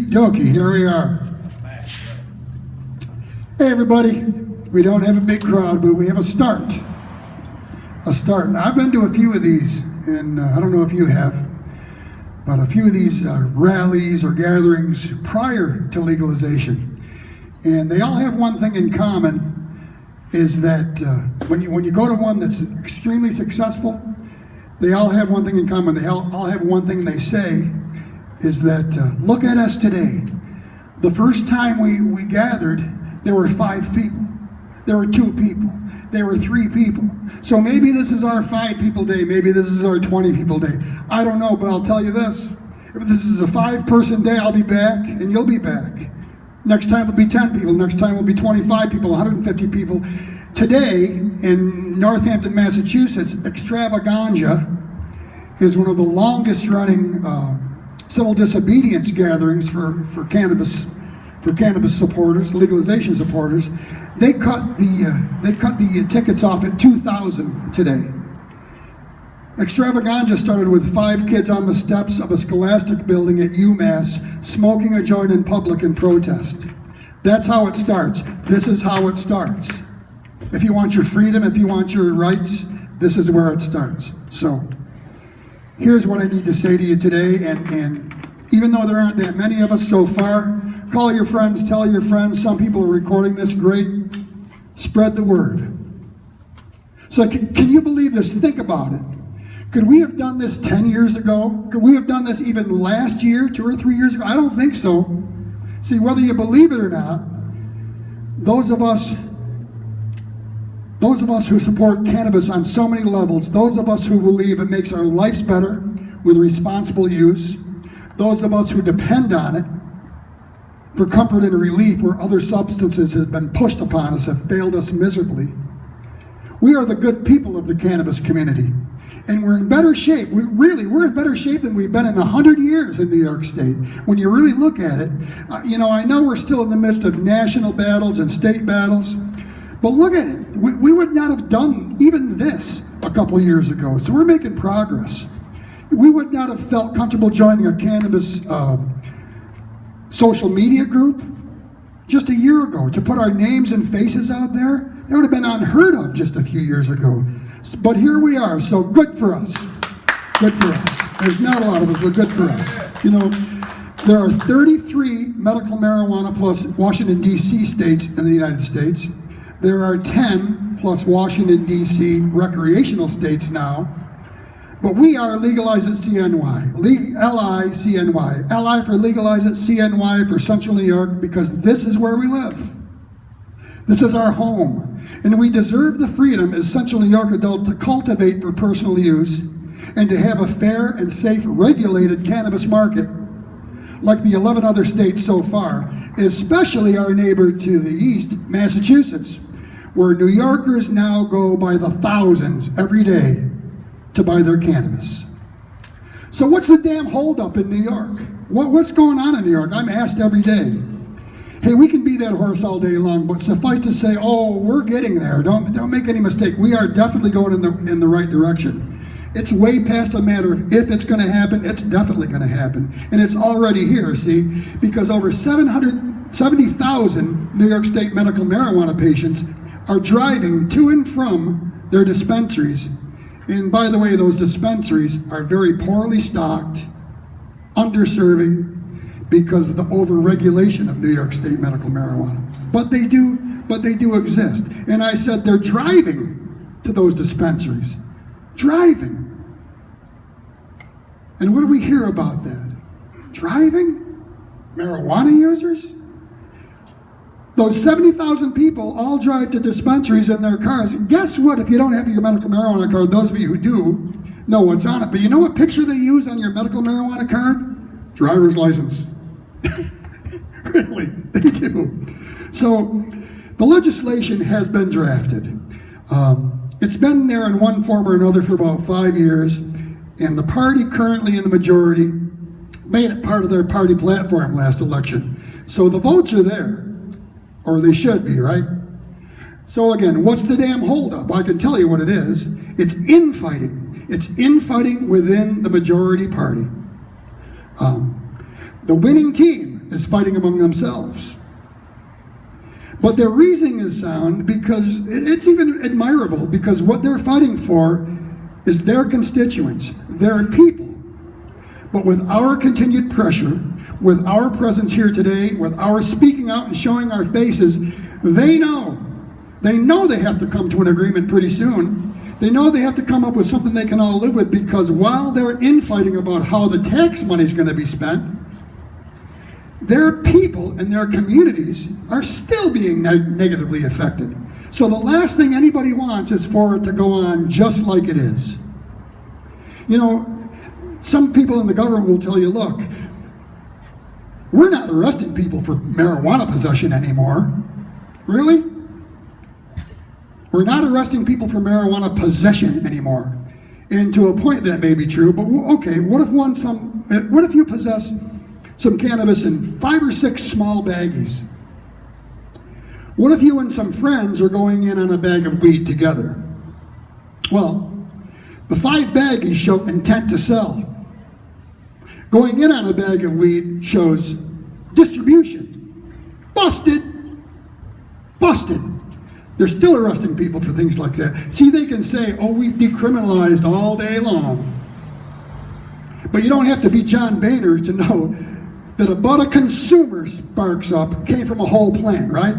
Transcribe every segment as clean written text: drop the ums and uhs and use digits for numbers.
Okie dokie, here we are. Hey everybody, we don't have a big crowd, but we have a start. Now, I've been to a few of these, and I don't know if you have, but a few of these rallies or gatherings prior to legalization. And they all have one thing in common, is that when you go to one that's extremely successful, they all have one thing in common. They all have one thing they say, is that look at us today. The first time we gathered, there were 5 people. There were 2 people. There were 3 people. So maybe this is our 5 people day. Maybe this is our 20 people day. I don't know, but I'll tell you this. If this is a 5-person day, I'll be back and you'll be back. Next time it'll be 10 people. Next time it'll be 25 people, 150 people. Today in Northampton, Massachusetts, Extravaganza is one of the longest running civil disobedience gatherings for cannabis supporters, legalization supporters. They cut the tickets off at 2,000 today. Extravaganza started with 5 kids on the steps of a scholastic building at UMass smoking a joint in public in protest. That's how it starts. This is how it starts. If you want your freedom, if you want your rights, this is where it starts. So here's what I need to say to you today, and even though there aren't that many of us so far, call your friends, tell your friends. Some people are recording this. Great. Spread the word. So can you believe this? Think about it. Could we have done this 10 years ago? Could we have done this even last year, 2 or 3 years ago? I don't think so. See, whether you believe it or not, those of us who support cannabis on so many levels, those of us who believe it makes our lives better with responsible use, those of us who depend on it for comfort and relief where other substances have been pushed upon us, have failed us miserably. We are the good people of the cannabis community. And we're in better shape. We're in better shape than we've been in 100 years in New York State. When you really look at it, I know we're still in the midst of national battles and state battles, but look at it. We would not have done even this a couple years ago. So we're making progress. We would not have felt comfortable joining a cannabis social media group just a year ago. To put our names and faces out there, that would have been unheard of just a few years ago. But here we are, so good for us. Good for us. There's not a lot of us, but good for us. There are 33 medical marijuana plus Washington, D.C. states in the United States. There are 10 plus Washington, D.C. recreational states now. But we are Legalize It CNY, L-I-C-N-Y, L-I for Legalize It, CNY for Central New York, because this is where we live. This is our home, and we deserve the freedom as Central New York adults to cultivate for personal use and to have a fair and safe regulated cannabis market like the 11 other states so far, especially our neighbor to the east, Massachusetts, where New Yorkers now go by the thousands every day to buy their cannabis. So what's the damn holdup in New York? What's going on in New York? I'm asked every day. Hey, we can be that horse all day long, but suffice to say, we're getting there. Don't make any mistake. We are definitely going in the right direction. It's way past a matter of if it's going to happen. It's definitely going to happen, and it's already here. See, because over 770,000 New York State medical marijuana patients are driving to and from their dispensaries. And by the way, those dispensaries are very poorly stocked, underserving, because of the over-regulation of New York State medical marijuana. But they do exist. And I said they're driving to those dispensaries. Driving. And what do we hear about that? Driving? Marijuana users? Those 70,000 people all drive to dispensaries in their cars. And guess what? If you don't have your medical marijuana card, those of you who do know what's on it. But you know what picture they use on your medical marijuana card? Driver's license. Really, they do. So the legislation has been drafted. It's been there in one form or another for about 5 years, and the party currently in the majority made it part of their party platform last election. So the votes are there, or they should be, right? So again, what's the damn holdup? I can tell you what it is. It's infighting. It's infighting within the majority party. The winning team is fighting among themselves. But their reasoning is sound because it's even admirable, because what they're fighting for is their constituents, their people. But with our continued pressure, with our presence here today, with our speaking out and showing our faces, they know they have to come to an agreement pretty soon. They know they have to come up with something they can all live with, because while they're infighting about how the tax money is going to be spent, their people and their communities are still being negatively affected. So the last thing anybody wants is for it to go on just like it is. You know, some people in the government will tell you, look, we're not arresting people for marijuana possession anymore. Really? We're not arresting people for marijuana possession anymore. And to a point that may be true, but okay, what if you possess some cannabis in 5 or 6 small baggies? What if you and some friends are going in on a bag of weed together? Well, the 5 baggies show intent to sell. Going in on a bag of weed shows distribution. Busted. Busted. They're still arresting people for things like that. See, they can say, oh, we've decriminalized all day long. But you don't have to be John Boehner to know that a bud of consumer sparks up came from a whole plant, right?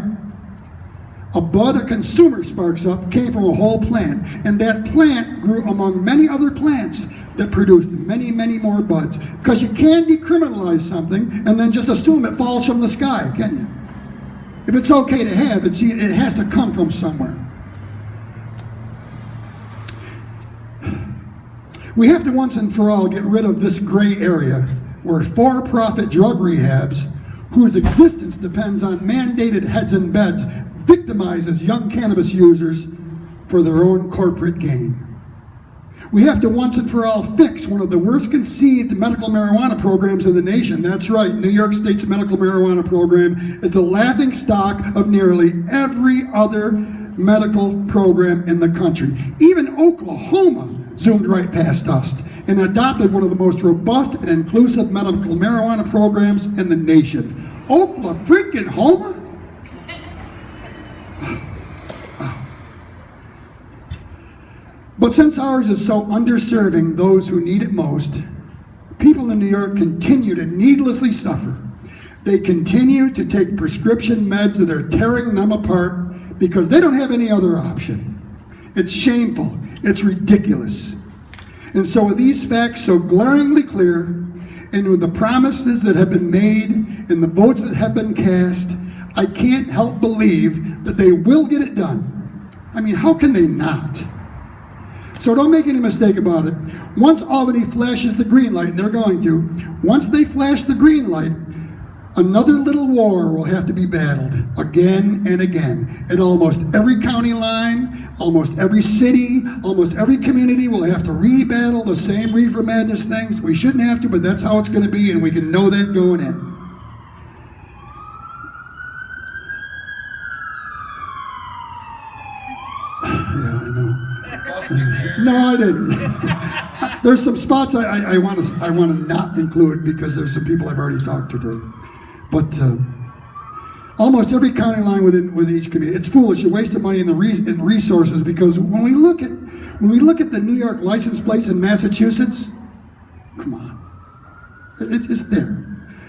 A bud of consumer sparks up came from a whole plant, and that plant grew among many other plants that produced many, many more buds. Because you can't decriminalize something and then just assume it falls from the sky, can you? If it's okay to have it, see, it has to come from somewhere. We have to once and for all get rid of this gray area where for-profit drug rehabs, whose existence depends on mandated heads and beds, victimizes young cannabis users for their own corporate gain. We have to once and for all fix one of the worst conceived medical marijuana programs in the nation. That's right, New York State's medical marijuana program is the laughing stock of nearly every other medical program in the country. Even Oklahoma zoomed right past us and adopted one of the most robust and inclusive medical marijuana programs in the nation. Oklahoma freaking Homa? But since ours is so underserving those who need it most, people in New York continue to needlessly suffer. They continue to take prescription meds that are tearing them apart because they don't have any other option. It's shameful. It's ridiculous. And so with these facts so glaringly clear, and with the promises that have been made and the votes that have been cast, I can't help believe that they will get it done. I mean, how can they not? So don't make any mistake about it. Once Albany flashes the green light, and they're going to, once they flash the green light, another little war will have to be battled again and again. At almost every county line, almost every city, almost every community will have to re-battle the same reefer madness things. We shouldn't have to, but that's how it's going to be, and we can know that going in. Yeah, I know. No, I didn't. There's some spots I want to not include because there's some people I've already talked to today. But almost every county line within each community, it's foolish. You're wasting money in resources, because when we look at the New York license plates in Massachusetts, come on, it's there.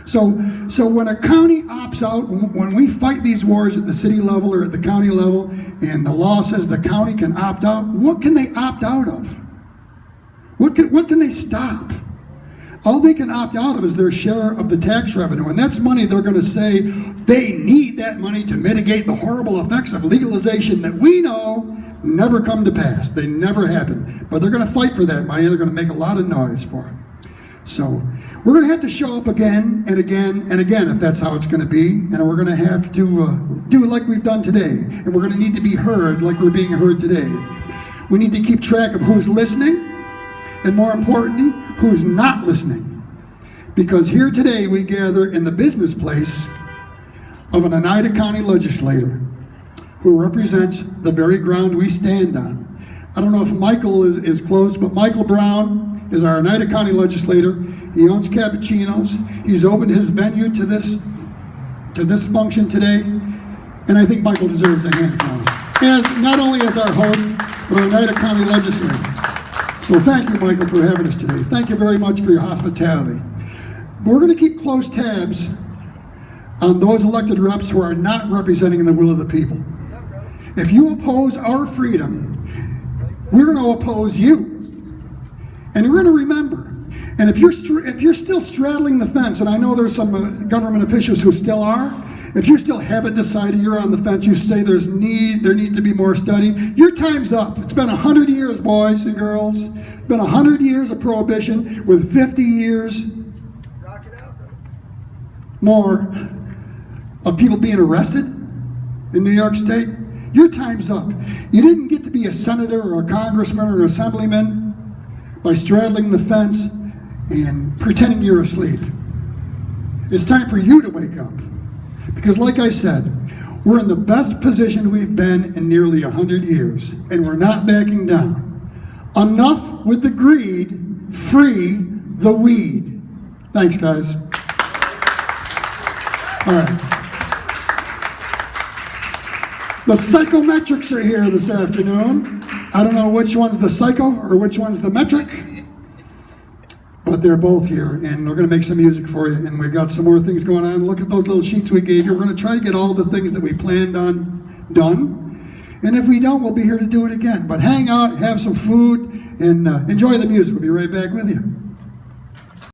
So when a county opts out, when we fight these wars at the city level or at the county level, and the law says the county can opt out, what can they opt out of? What can they stop? All they can opt out of is their share of the tax revenue, and that's money they're going to say they need that money to mitigate the horrible effects of legalization that we know never come to pass. They never happen, but they're going to fight for that money. They're going to make a lot of noise for it. So we're going to have to show up again and again and again if that's how it's going to be, and we're going to have to do it like we've done today, and we're going to need to be heard like we're being heard today. We need to keep track of who's listening, and more importantly, who's not listening. Because here today we gather in the business place of an Oneida County legislator who represents the very ground we stand on. I don't know if Michael is close, but Michael Brown, is our Oneida County legislator. He owns Cappuccinos. He's opened his venue to this function today, and I think Michael deserves a hand from us, as not only as our host, but our Oneida County legislator. So thank you, Michael, for having us today. Thank you very much for your hospitality. We're going to keep close tabs on those elected reps who are not representing the will of the people. If you oppose our freedom, we're going to oppose you. And we're going to remember. And if you're still straddling the fence, and I know there's some government officials who still are, if you still haven't decided you're on the fence, you say there needs to be more study, your time's up. It's been 100 years, boys and girls. It's been 100 years of prohibition with 50 years more of people being arrested in New York State. Your time's up. You didn't get to be a senator or a congressman or an assemblyman by straddling the fence and pretending you're asleep. It's time for you to wake up. Because like I said, we're in the best position we've been in nearly 100 years, and we're not backing down. Enough with the greed, free the weed. Thanks, guys. All right. The psychometrics are here this afternoon. I don't know which one's the psycho or which one's the metric, but they're both here, and we're going to make some music for you, and we've got some more things going on. Look at those little sheets we gave you. We're going to try to get all the things that we planned on done, and if we don't, we'll be here to do it again. But hang out, have some food, and enjoy the music. We'll be right back with you.